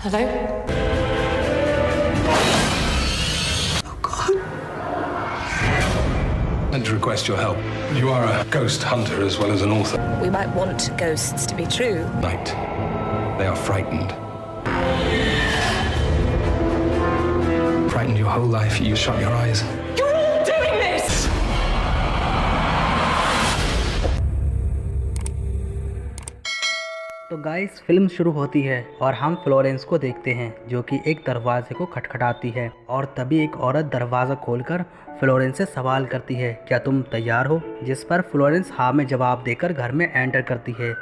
Hello? Oh God. And to request your help. You are a ghost hunter as well as an author. We might want ghosts to be true. Night. They are frightened. Frightened your whole life, you shut your eyes. You're all doing this! तो guys film शुरू होती है और हम Florence को देखते हैं जो कि एक दरवाजे को खटखटाती है और तभी एक औरत दरवाज़ा खोलकर फ्लोरेंस से सवाल करती है, क्या तुम तैयार हो? जिस पर फ्लोरेंस हाँ में जवाब देकर घर में एंटर करती है।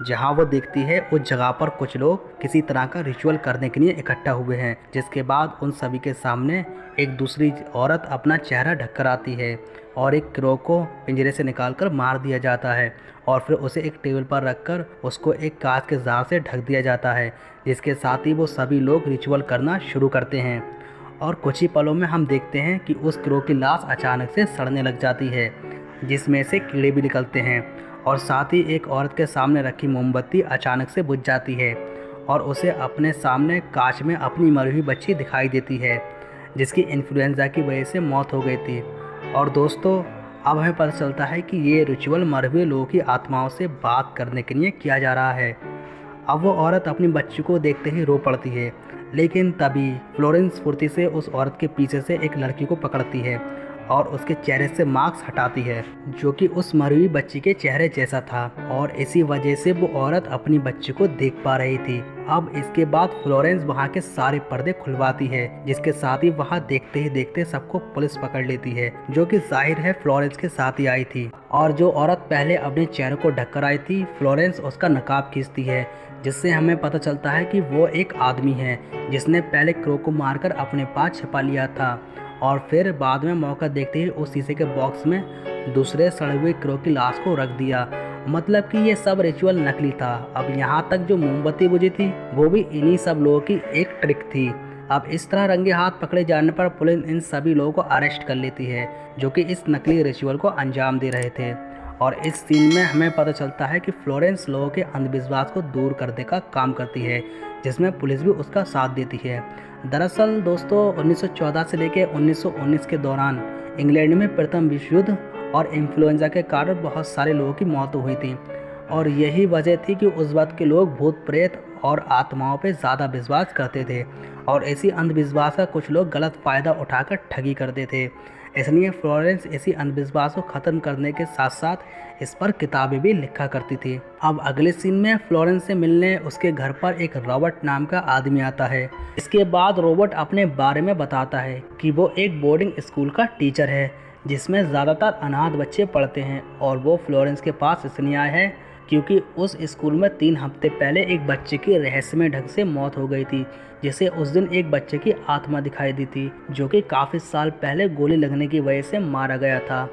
जहां वो देखती है उस जगह पर कुछ लोग किसी तरह का रिचुअल करने के लिए इकट्ठा हुए हैं, जिसके बाद उन सभी के सामने एक दूसरी औरत अपना चेहरा ढककर आती है और एक क्रो को पिंजरे से निकालकर मार दिया जाता है और फिर उसे एक टेबल पर रखकर उसको एक कांच के जार से ढक दिया जाता है, जिसके साथ ही वो सभी लोग रिचुअल करना शुरू करते हैं। और कुछ ही पलों में हम देखते हैं कि उस क्रो की लाश अचानक से सड़ने लग जाती है, जिसमें से कीड़े भी निकलते हैं और साथ ही एक औरत के सामने रखी मोमबत्ती अचानक से बुझ जाती है और उसे अपने सामने कांच में अपनी मरी हुई बच्ची दिखाई देती है, जिसकी इन्फ्लुएंजा की वजह से मौत हो गई थी। और दोस्तों अब हमें पता चलता है कि ये रिचुअल मरे हुए लोगों की आत्माओं से बात करने के लिए किया जा रहा है। अब वो औरत अपनी बच्ची को देखते ही रो पड़ती है, लेकिन तभी फ्लोरेंस फुर्ती से उस औरत के पीछे से एक लड़की को पकड़ती है और उसके चेहरे से मास्क हटाती है, जो कि उस मरी हुई बच्ची के चेहरे जैसा था और इसी वजह से वो औरत अपनी बच्ची को देख पा रही थी। अब इसके बाद फ्लोरेंस वहाँ के सारे पर्दे खुलवाती है, जिसके साथ ही वहाँ देखते ही देखते सबको पुलिस पकड़ लेती है, जो कि जाहिर है फ्लोरेंस के साथ ही आई थी। और जो औरत पहले अपने चेहरे को ढककर आई थी, फ्लोरेंस उसका नकाब खींचती है, जिससे हमें पता चलता है कि वो एक आदमी है जिसने पहले क्रो को मारकर अपने पास छिपा लिया था और फिर बाद में मौका देखते ही उस शीशे के बॉक्स में दूसरे सड़े हुए क्रो की लाश को रख दिया। मतलब कि ये सब रिचुअल नकली था। अब यहाँ तक जो मोमबत्ती बुझी थी वो भी इन्हीं सब लोगों की एक ट्रिक थी। अब इस तरह रंगे हाथ पकड़े जाने पर पुलिस इन सभी लोगों को अरेस्ट कर लेती है, जो कि इस नकली रिचुअल को अंजाम दे रहे थे। और इस सीन में हमें पता चलता है कि फ्लोरेंस लोगों के अंधविश्वास को दूर करने का काम करती है, जिसमें पुलिस भी उसका साथ देती है। दरअसल दोस्तों 1914 से लेकर 1919 के दौरान इंग्लैंड में प्रथम विश्व युद्ध और इन्फ्लुएंजा के कारण बहुत सारे लोगों की मौत हुई थी और यही वजह थी कि उस वक्त के लोग भूत प्रेत और आत्माओं पे ज़्यादा विश्वास करते थे और इसी अंधविश्वास का कुछ लोग गलत फ़ायदा उठाकर ठगी करते थे। इसलिए फ्लोरेंस इसी अंधविश्वास को ख़त्म करने के साथ साथ इस पर किताबें भी लिखा करती थी। अब अगले सीन में फ्लोरेंस से मिलने उसके घर पर एक रॉबर्ट नाम का आदमी आता है। इसके बाद रॉबर्ट अपने बारे में बताता है कि वो एक बोर्डिंग स्कूल का टीचर है जिसमें ज़्यादातर अनाथ बच्चे पढ़ते हैं और वो फ्लोरेंस के पास इसलिए आया है क्योंकि उस स्कूल में 3 हफ्ते पहले एक बच्चे की रहस्यमय ढंग से मौत हो गई थी, जिसे उस दिन एक बच्चे की आत्मा दिखाई दी थी जो कि काफ़ी साल पहले गोली लगने की वजह से मारा गया था।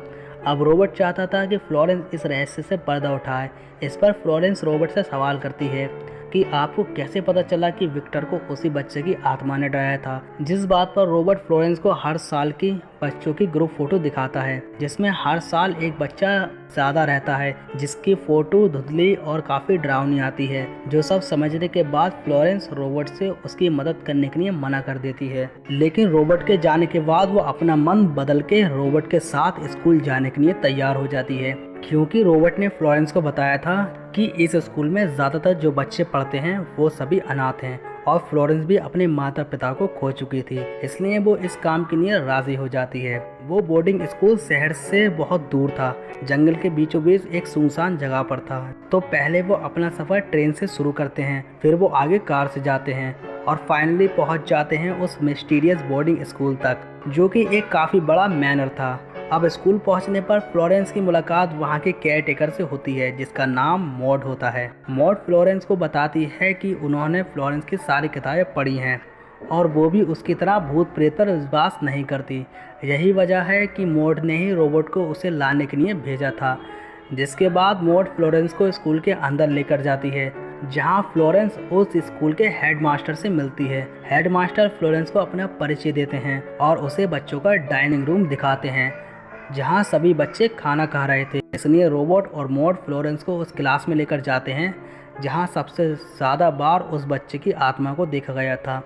अब रॉबर्ट चाहता था कि फ्लोरेंस इस रहस्य से पर्दा उठाए। इस पर फ्लोरेंस रॉबर्ट से सवाल करती है कि आपको कैसे पता चला कि विक्टर को उसी बच्चे की आत्मा ने डराया था, जिस बात पर रॉबर्ट फ्लोरेंस को हर साल की बच्चों की ग्रुप फोटो दिखाता है, जिसमें हर साल एक बच्चा ज़्यादा रहता है जिसकी फ़ोटो धुंधली और काफ़ी डरावनी आती है। जो सब समझने के बाद फ्लोरेंस रॉबर्ट से उसकी मदद करने के लिए मना कर देती है, लेकिन रॉबर्ट के जाने के बाद वो अपना मन बदल के रॉबर्ट के साथ स्कूल जाने के लिए तैयार हो जाती है, क्योंकि रॉबर्ट ने फ्लोरेंस को बताया था कि इस स्कूल में ज़्यादातर जो बच्चे पढ़ते हैं वो सभी अनाथ हैं और फ्लोरेंस भी अपने माता पिता को खो चुकी थी, इसलिए वो इस काम के लिए राजी हो जाती है। वो बोर्डिंग स्कूल शहर से बहुत दूर था, जंगल के बीचों बीच एक सुनसान जगह पर था। तो पहले वो अपना सफ़र ट्रेन से शुरू करते हैं, फिर वो आगे कार से जाते हैं और फाइनली पहुंच जाते हैं उस मिस्टीरियस बोर्डिंग स्कूल तक, जो कि एक काफ़ी बड़ा मैनर था। अब स्कूल पहुंचने पर फ्लोरेंस की मुलाकात वहां के केयर टेकर से होती है, जिसका नाम मॉड होता है। मॉड फ्लोरेंस को बताती है कि उन्होंने फ्लोरेंस की सारी किताबें पढ़ी हैं और वो भी उसकी तरह भूत प्रेत पर विश्वास नहीं करती। यही वजह है कि मॉड ने ही रॉबर्ट को उसे लाने के लिए भेजा था। जिसके बाद मॉड फ्लोरेंस को स्कूल के अंदर लेकर जाती है, जहां फ्लोरेंस उस स्कूल के हेडमास्टर से मिलती है। हेडमास्टर फ्लोरेंस को अपना परिचय देते हैं और उसे बच्चों का डाइनिंग रूम दिखाते हैं, जहां सभी बच्चे खाना खा रहे थे। इसलिए रॉबर्ट और मॉड फ्लोरेंस को उस क्लास में लेकर जाते हैं जहां सबसे ज़्यादा बार उस बच्चे की आत्मा को देखा गया था।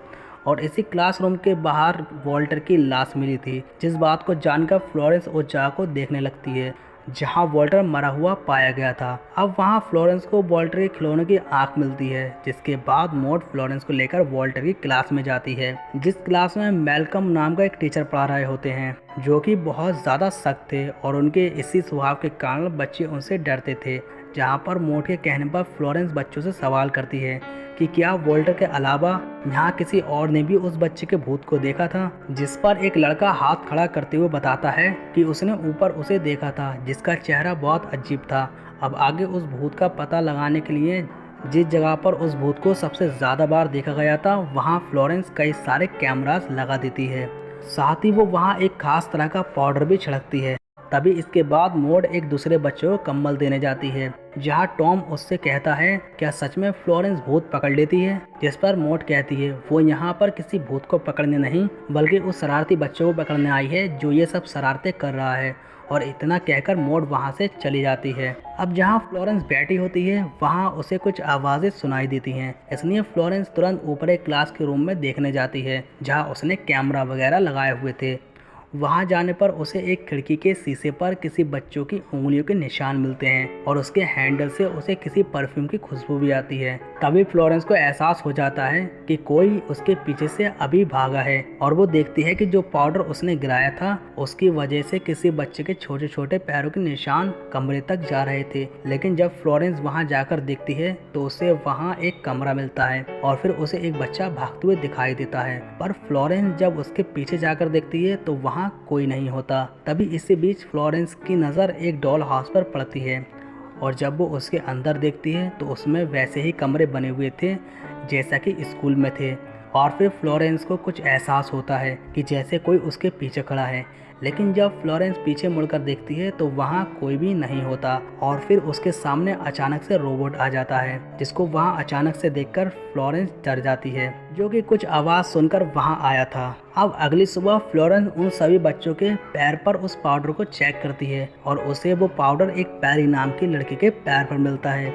और इसी क्लासरूम के बाहर वॉल्टर की लाश मिली थी, जिस बात को जानकर फ्लोरेंस उस जगह को देखने लगती है जहां वॉल्टर मरा हुआ पाया गया था। अब वहां फ्लोरेंस को वॉल्टर के खिलौने की आंख मिलती है, जिसके बाद मॉड फ्लोरेंस को लेकर वॉल्टर की क्लास में जाती है, जिस क्लास में मैल्कम नाम का एक टीचर पढ़ा रहे होते हैं, जो कि बहुत ज़्यादा सख्त थे और उनके इसी स्वभाव के कारण बच्चे उनसे डरते थे। जहां पर मॉड के कहने पर फ्लोरेंस बच्चों से सवाल करती है कि क्या वॉल्टर के अलावा यहाँ किसी और ने भी उस बच्चे के भूत को देखा था, जिस पर एक लड़का हाथ खड़ा करते हुए बताता है कि उसने ऊपर उसे देखा था, जिसका चेहरा बहुत अजीब था। अब आगे उस भूत का पता लगाने के लिए जिस जगह पर उस भूत को सबसे ज़्यादा बार देखा गया था, वहाँ फ्लोरेंस कई सारे कैमरास लगा देती है। साथ ही वो वहाँ एक खास तरह का पाउडर भी छिड़कती है। तभी इसके बाद मॉड एक दूसरे बच्चे को कंबल देने जाती है, जहां टॉम उससे कहता है क्या सच में फ्लोरेंस भूत पकड़ लेती है, जिस पर मॉड कहती है वो यहाँ पर किसी भूत को पकड़ने नहीं बल्कि उस शरारती बच्चे को पकड़ने आई है जो ये सब शरारतें कर रहा है। और इतना कहकर मॉड वहाँ से चली जाती है। अब जहाँ फ्लोरेंस बैठी होती है वहाँ उसे कुछ आवाज़ें सुनाई देती हैं, इसलिए फ्लोरेंस तुरंत ऊपर एक क्लास के रूम में देखने जाती है जहाँ उसने कैमरा वगैरह लगाए हुए थे। वहां जाने पर उसे एक खिड़की के शीशे पर किसी बच्चों की उंगलियों के निशान मिलते हैं और उसके हैंडल से उसे किसी परफ्यूम की खुशबू भी आती है। तभी फ्लोरेंस को एहसास हो जाता है कि कोई उसके पीछे से अभी भागा है और वो देखती है कि जो पाउडर उसने गिराया था उसकी वजह से किसी बच्चे के छोटे छोटे पैरों के निशान कमरे तक जा रहे थे। लेकिन जब फ्लोरेंस वहां जाकर देखती है तो उसे वहां एक कमरा मिलता है और फिर उसे एक बच्चा भागते हुए दिखाई देता है। पर फ्लोरेंस जब उसके पीछे जाकर देखती है तो वहां कोई नहीं होता। तभी इसी बीच फ्लोरेंस की नज़र एक डॉल हाउस पर पड़ती है और जब वो उसके अंदर देखती है तो उसमें वैसे ही कमरे बने हुए थे जैसा कि स्कूल में थे। और फिर फ्लोरेंस को कुछ एहसास होता है कि जैसे कोई उसके पीछे खड़ा है। लेकिन जब फ्लोरेंस पीछे मुड़कर देखती है तो वहाँ कोई भी नहीं होता और फिर उसके सामने अचानक से रोबोट आ जाता है, जिसको वहाँ अचानक से देखकर फ्लोरेंस डर जाती है, जो कि कुछ आवाज़ सुनकर वहाँ आया था। अब अगली सुबह फ्लोरेंस उन सभी बच्चों के पैर पर उस पाउडर को चेक करती है और उसे वो पाउडर एक पैरी नाम की लड़की के पैर पर मिलता है।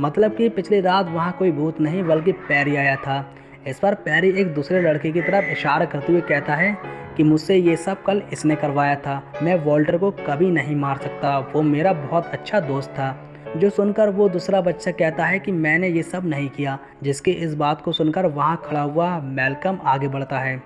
मतलब कि पिछली रात वहाँ कोई भूत नहीं बल्कि पैरी आया था। इस पर पैरी एक दूसरे लड़के की तरफ इशारा करते हुए कहता है कि मुझसे ये सब कल इसने करवाया था, मैं वॉल्टर को कभी नहीं मार सकता, वो मेरा बहुत अच्छा दोस्त था। जो सुनकर वो दूसरा बच्चा कहता है कि मैंने ये सब नहीं किया, जिसकी इस बात को सुनकर वहाँ खड़ा हुआ मैल्कम आगे बढ़ता है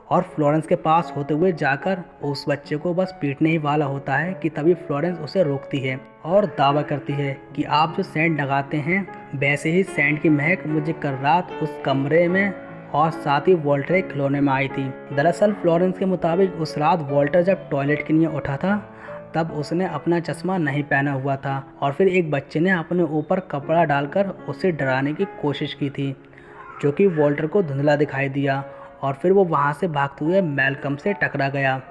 और फ्लोरेंस के पास होते हुए जाकर उस बच्चे को बस पीटने ही वाला होता है कि तभी फ्लोरेंस उसे रोकती है और दावा करती है कि आप जो सेंट लगाते हैं वैसे ही सेंट की महक मुझे कल रात उस कमरे में और साथ ही वॉल्टर के खिलौने में आई थी। दरअसल फ्लोरेंस के मुताबिक उस रात वॉल्टर जब टॉयलेट के लिए उठा था तब उसने अपना चश्मा नहीं पहना हुआ था और फिर एक बच्चे ने अपने ऊपर कपड़ा डालकर उसे डराने की कोशिश की थी, जो कि वॉल्टर को धुंधला दिखाई दिया। और फिर वो वहाँ से भागते हुए मैल्कम से टकरा गया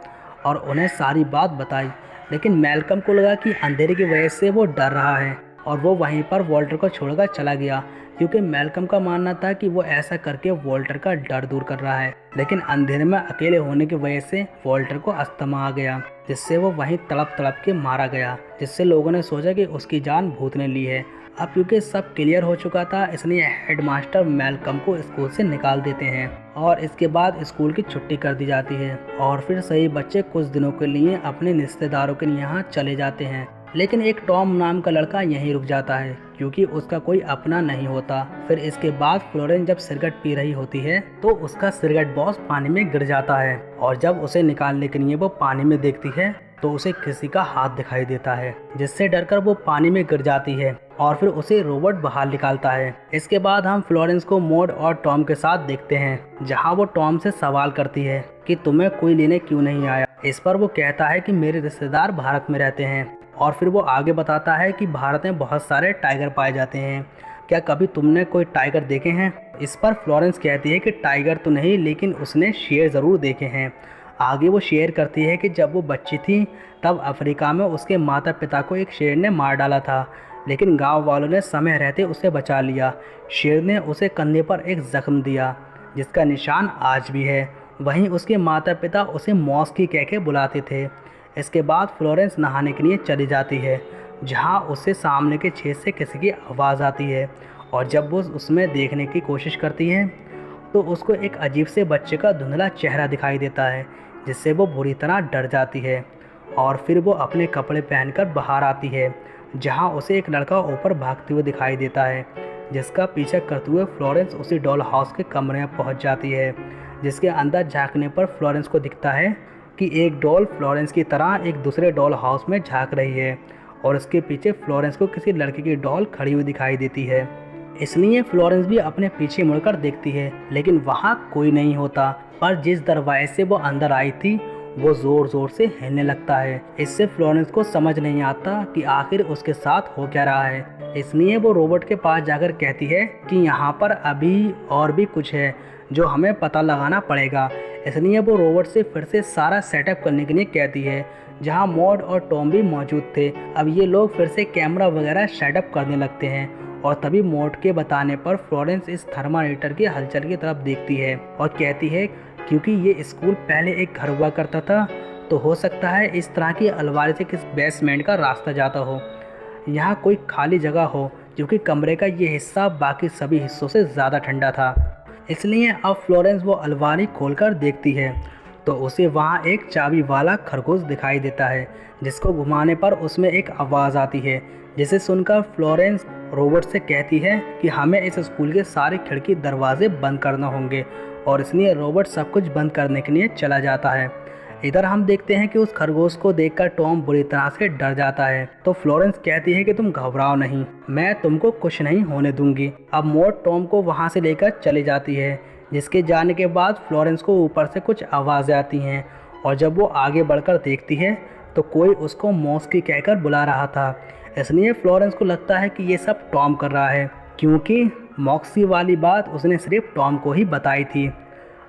और उन्हें सारी बात बताई। लेकिन मैल्कम को लगा कि अंधेरे की वजह से वो डर रहा है और वो वहीं पर वॉल्टर को छोड़कर चला गया, क्योंकि मैल्कम का मानना था कि वो ऐसा करके वॉल्टर का डर दूर कर रहा है। लेकिन अंधेरे में अकेले होने की वजह से वॉल्टर को अस्थमा आ गया, जिससे वो वहीं तड़प तड़प के मारा गया, जिससे लोगों ने सोचा कि उसकी जान भूत ने ली है। अब क्योंकि सब क्लियर हो चुका था इसलिए हेडमास्टर मैल्कम को स्कूल से निकाल देते हैं और इसके बाद स्कूल की छुट्टी कर दी जाती है और फिर सही बच्चे कुछ दिनों के लिए अपने रिश्तेदारों के यहाँ चले जाते हैं। लेकिन एक टॉम नाम का लड़का यहीं रुक जाता है क्योंकि उसका कोई अपना नहीं होता। फिर इसके बाद फ्लोरेंस जब सिगरेट पी रही होती है तो उसका सिगरेट बॉक्स पानी में गिर जाता है और जब उसे निकालने के लिए वो पानी में देखती है तो उसे किसी का हाथ दिखाई देता है, जिससे डरकर वो पानी में गिर जाती है और फिर उसे रोबोट बाहर निकालता है। इसके बाद हम फ्लोरेंस को मॉड और टॉम के साथ देखते हैं, जहां वो टॉम से सवाल करती है कि तुम्हें कोई लेने क्यों नहीं आया। इस पर वो कहता है कि मेरे रिश्तेदार भारत में रहते हैं और फिर वो आगे बताता है कि भारत में बहुत सारे टाइगर पाए जाते हैं, क्या कभी तुमने कोई टाइगर देखे हैं। इस पर फ्लोरेंस कहती है कि टाइगर तो नहीं लेकिन उसने शेर ज़रूर देखे हैं। आगे वो शेयर करती है कि जब वो बच्ची थी तब अफ्रीका में उसके माता पिता को एक शेर ने मार डाला था, लेकिन गांव वालों ने समय रहते उसे बचा लिया। शेर ने उसे कंधे पर एक जख्म दिया जिसका निशान आज भी है। वहीं उसके माता पिता उसे मॉस्की कह के बुलाते थे। इसके बाद फ्लोरेंस नहाने के लिए चली जाती है, जहां उससे सामने के छेद से किसी की आवाज़ आती है और जब वो उसमें देखने की कोशिश करती है तो उसको एक अजीब से बच्चे का धुंधला चेहरा दिखाई देता है, जिससे वो बुरी तरह डर जाती है। और फिर वो अपने कपड़े पहनकर बाहर आती है, जहाँ उसे एक लड़का ऊपर भागते हुए दिखाई देता है, जिसका पीछा करते हुए फ्लोरेंस उसी डॉल हाउस के कमरे में पहुँच जाती है, जिसके अंदर झांकने पर फ्लोरेंस को दिखता है कि एक डॉल फ्लोरेंस की तरह एक दूसरे डॉल हाउस में झांक रही है और उसके पीछे फ्लोरेंस को किसी लड़के की डॉल खड़ी हुई दिखाई देती है। इसलिए फ्लोरेंस भी अपने पीछे मुड़कर देखती है, लेकिन वहाँ कोई नहीं होता। पर जिस दरवाजे से वो अंदर आई थी वो ज़ोर ज़ोर से हिलने लगता है। इससे फ्लोरेंस को समझ नहीं आता कि आखिर उसके साथ हो क्या रहा है। इसलिए वो रोबोट के पास जाकर कहती है कि यहाँ पर अभी और भी कुछ है जो हमें पता लगाना पड़ेगा। इसलिए वो रोबोट से फिर से सारा सेटअप करने के लिए कहती है, जहाँ मॉड और टॉम भी मौजूद थे। अब ये लोग फिर से कैमरा वगैरह सेटअप करने लगते हैं और तभी मॉड के बताने पर फ्लोरेंस इस थर्मामीटर की हलचल की तरफ देखती है और कहती है क्योंकि ये स्कूल पहले एक घर हुआ करता था, तो हो सकता है इस तरह की अलमारी से किस बेसमेंट का रास्ता जाता हो, यहाँ कोई खाली जगह हो, क्योंकि कमरे का ये हिस्सा बाकी सभी हिस्सों से ज़्यादा ठंडा था। इसलिए अब फ्लोरेंस वो अलमारी खोलकर देखती है तो उसे वहाँ एक चाबी वाला खरगोश दिखाई देता है, जिसको घुमाने पर उसमें एक आवाज़ आती है, जिसे सुनकर फ्लोरेंस रोबोट से कहती है कि हमें इस स्कूल के सारे खिड़की दरवाजे बंद करना होंगे और इसलिए रोबोट सब कुछ बंद करने के लिए चला जाता है। इधर हम देखते हैं कि उस खरगोश को देखकर टॉम बुरी तरह से डर जाता है, तो फ्लोरेंस कहती है कि तुम घबराओ नहीं, मैं तुमको कुछ नहीं होने दूंगी। अब मॉड टॉम को वहां से लेकर चली जाती है, जिसके जाने के बाद फ्लोरेंस को ऊपर से कुछ आवाज़ें आती हैं और जब वो आगे बढ़कर देखती है तो कोई उसको मॉस्की कहकर बुला रहा था। इसलिए फ्लोरेंस को लगता है कि ये सब टॉम कर रहा है, क्योंकि मॉक्सी वाली बात उसने सिर्फ टॉम को ही बताई थी।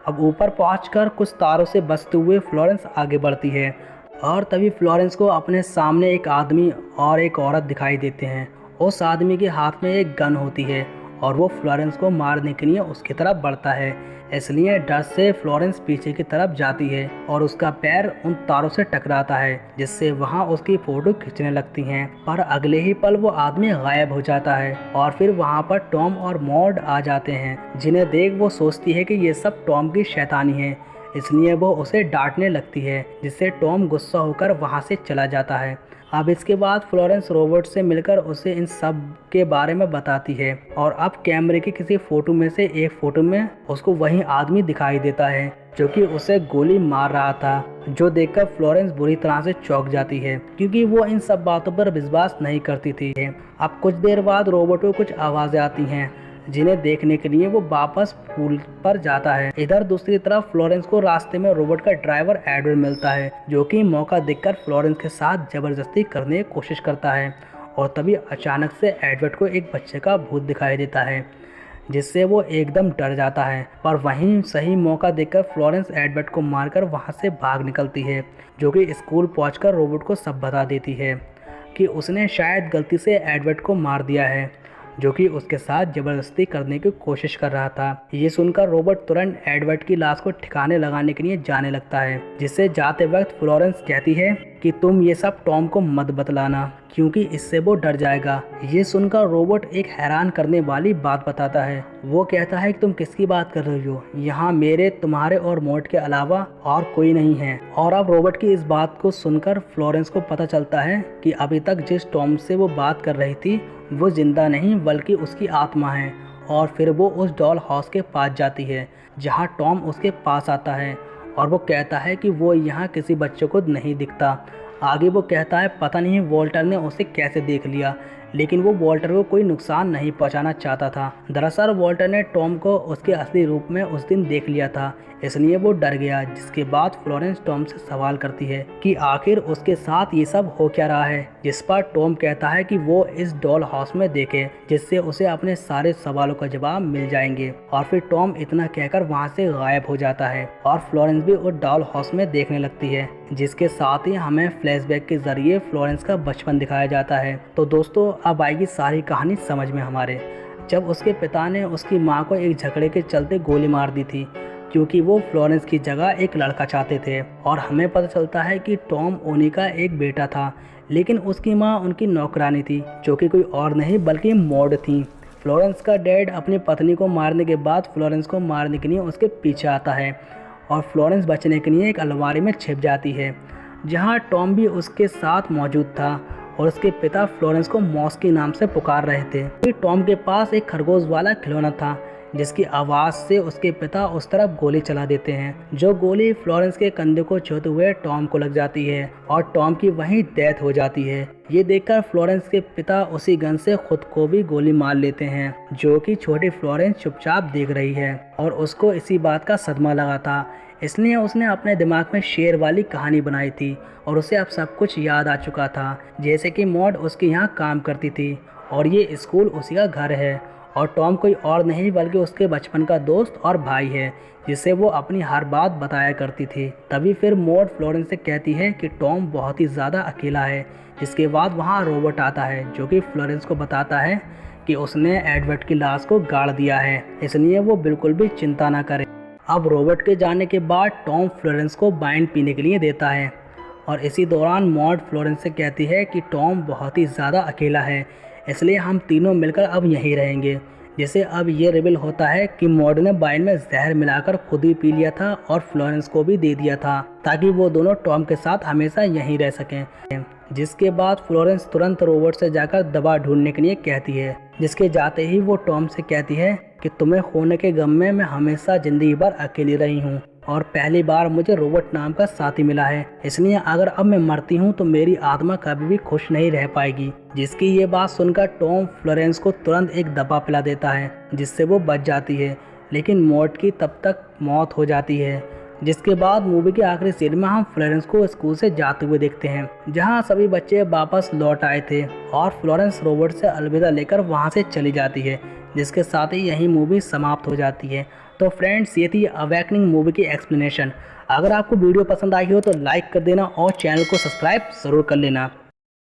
अब ऊपर पहुंचकर कुछ तारों से बचते हुए फ्लोरेंस आगे बढ़ती है और तभी फ्लोरेंस को अपने सामने एक आदमी और एक औरत दिखाई देते हैं। उस आदमी के हाथ में एक गन होती है और वो फ्लोरेंस को मारने के लिए उसकी तरफ बढ़ता है। इसलिए डर से फ्लोरेंस पीछे की तरफ जाती है और उसका पैर उन तारों से टकराता है, जिससे वहाँ उसकी फोटो खींचने लगती हैं। पर अगले ही पल वो आदमी गायब हो जाता है और फिर वहाँ पर टॉम और मॉड आ जाते हैं, जिन्हें देख वो सोचती है कि ये सब टॉम की शैतानी है। इसलिए वो उसे डांटने लगती है, जिससे टॉम गुस्सा होकर वहाँ से चला जाता है। अब इसके बाद फ्लोरेंस रोबोट से मिलकर उसे इन सब के बारे में बताती है और अब कैमरे की किसी फोटो में से एक फोटो में उसको वही आदमी दिखाई देता है जो कि उसे गोली मार रहा था, जो देखकर फ्लोरेंस बुरी तरह से चौंक जाती है, क्योंकि वो इन सब बातों पर विश्वास नहीं करती थी। अब कुछ देर बाद रोबोट को कुछ आवाज़ें आती हैं, जिन्हें देखने के लिए वो वापस पूल पर जाता है। इधर दूसरी तरफ फ्लोरेंस को रास्ते में रोबोट का ड्राइवर एडवर्ड मिलता है, जो कि मौका देखकर फ्लोरेंस के साथ जबरदस्ती करने की कोशिश करता है और तभी अचानक से एडवर्ड को एक बच्चे का भूत दिखाई देता है, जिससे वो एकदम डर जाता है। पर वहीं सही मौका देखकर फ्लोरेंस एडवर्ड को मारकर वहाँ से भाग निकलती है, जो कि स्कूल पहुँचकर रोबोट को सब बता देती है कि उसने शायद गलती से एडवर्ड को मार दिया है, जो कि उसके साथ जबरदस्ती करने की कोशिश कर रहा था। ये सुनकर रोबोट तुरंत एडवर्ड की लाश को ठिकाने लगाने के लिए जाने लगता है, जिससे जाते वक्त फ्लोरेंस कहती है कि तुम ये सब टॉम को मत बतलाना, क्योंकि इससे वो डर जाएगा। ये सुनकर रोबोट एक हैरान करने वाली बात बताता है। वो कहता है कि तुम किसकी बात कर रही हो, यहाँ मेरे, तुम्हारे और मॉड के अलावा और कोई नहीं है। और अब रोबोट की इस बात को सुनकर फ्लोरेंस को पता चलता है कि अभी तक जिस टॉम से वो बात कर रही थी वो जिंदा नहीं बल्कि उसकी आत्मा है। और फिर वो उस डॉल हाउस के पास जाती है, जहाँ टॉम उसके पास आता है और वो कहता है कि वो यहाँ किसी बच्चे को नहीं दिखता। आगे वो कहता है पता नहीं वॉल्टर ने उसे कैसे देख लिया, लेकिन वो वॉल्टर को कोई नुकसान नहीं पहुंचाना चाहता था। दरअसल वॉल्टर ने टॉम को उसके असली रूप में उस दिन देख लिया था, इसलिए वो डर गया। जिसके बाद फ्लोरेंस टॉम से सवाल करती है कि आखिर उसके साथ ये सब हो क्या रहा है, जिस पर टॉम कहता है कि वो इस डॉल हाउस में देखे, जिससे उसे अपने सारे सवालों का जवाब मिल जाएंगे। और फिर टॉम इतना कहकर वहाँ से गायब हो जाता है और फ्लोरेंस भी उस डॉल हाउस में देखने लगती है, जिसके साथ ही हमें फ्लैशबैक के जरिए फ्लोरेंस का बचपन दिखाया जाता है। तो दोस्तों अब आएगी सारी कहानी समझ में हमारे। जब उसके पिता ने उसकी माँ को एक झगड़े के चलते गोली मार दी थी, क्योंकि वो फ्लोरेंस की जगह एक लड़का चाहते थे। और हमें पता चलता है कि टॉम ओनी का एक बेटा था, लेकिन उसकी माँ उनकी नौकरानी थी, जो कि कोई और नहीं बल्कि मॉड थी। फ्लोरेंस का डैड अपनी पत्नी को मारने के बाद फ्लोरेंस को मारने के लिए उसके पीछे आता है और फ्लोरेंस बचने के लिए एक अलमारी में छिप जाती है, जहां टॉम भी उसके साथ मौजूद था और उसके पिता फ्लोरेंस को मॉस के नाम से पुकार रहे थे। टॉम के पास एक खरगोश वाला खिलौना था जिसकी आवाज़ से उसके पिता उस तरफ गोली चला देते हैं, जो गोली फ्लोरेंस के कंधे को छूते हुए टॉम को लग जाती है और टॉम की वहीं डेथ हो जाती है। ये देखकर फ्लोरेंस के पिता उसी गन से खुद को भी गोली मार लेते हैं, जो कि छोटी फ्लोरेंस चुपचाप देख रही है और उसको इसी बात का सदमा लगा था, इसलिए उसने अपने दिमाग में शेर वाली कहानी बनाई थी और उसे अब सब कुछ याद आ चुका था, जैसे कि मॉड उसके यहाँ काम करती थी और ये स्कूल उसी का घर है और टॉम कोई और नहीं बल्कि उसके बचपन का दोस्त और भाई है, जिसे वो अपनी हर बात बताया करती थी। तभी फिर मॉड फ्लोरेंस से कहती है कि टॉम बहुत ही ज़्यादा अकेला है। जिसके बाद वहाँ रोबोट आता है जो कि फ्लोरेंस को बताता है कि उसने एडवर्ड की लाश को गाड़ दिया है, इसलिए वो बिल्कुल भी चिंता ना करे। अब रोबोट के जाने के बाद टॉम फ्लोरेंस को वाइन पीने के लिए देता है और इसी दौरान मॉड फ्लोरेंस से कहती है कि टॉम बहुत ही ज़्यादा अकेला है, इसलिए हम तीनों मिलकर अब यहीं रहेंगे। जिसे अब ये रिवील होता है कि मॉड ने वाइन में जहर मिलाकर खुद ही पी लिया था और फ्लोरेंस को भी दे दिया था ताकि वो दोनों टॉम के साथ हमेशा यहीं रह सकें। जिसके बाद फ्लोरेंस तुरंत रोबोट से जाकर दवा ढूंढने के लिए कहती है, जिसके जाते ही वो टॉम से कहती है कि तुम्हें खोने के गम में मैं हमेशा जिंदगी भर अकेली रही हूँ और पहली बार मुझे रोबोट नाम का साथी मिला है, इसलिए अगर अब मैं मरती हूँ तो मेरी आत्मा कभी भी खुश नहीं रह पाएगी। जिसकी ये बात सुनकर टॉम फ्लोरेंस को तुरंत एक दवा पिला देता है जिससे वो बच जाती है, लेकिन मॉड की तब तक मौत हो जाती है। जिसके बाद मूवी के आखिरी सीन में हम फ्लोरेंस को स्कूल से जाते हुए देखते हैं, जहां सभी बच्चे वापस लौट आए थे और फ्लोरेंस रोबोट से अलविदा लेकर वहां से चली जाती है, जिसके साथ ही यही मूवी समाप्त हो जाती है। तो फ्रेंड्स, ये थी अवेकनिंग मूवी की एक्सप्लेनेशन। अगर आपको वीडियो पसंद आई हो तो लाइक कर देना और चैनल को सब्सक्राइब ज़रूर कर लेना।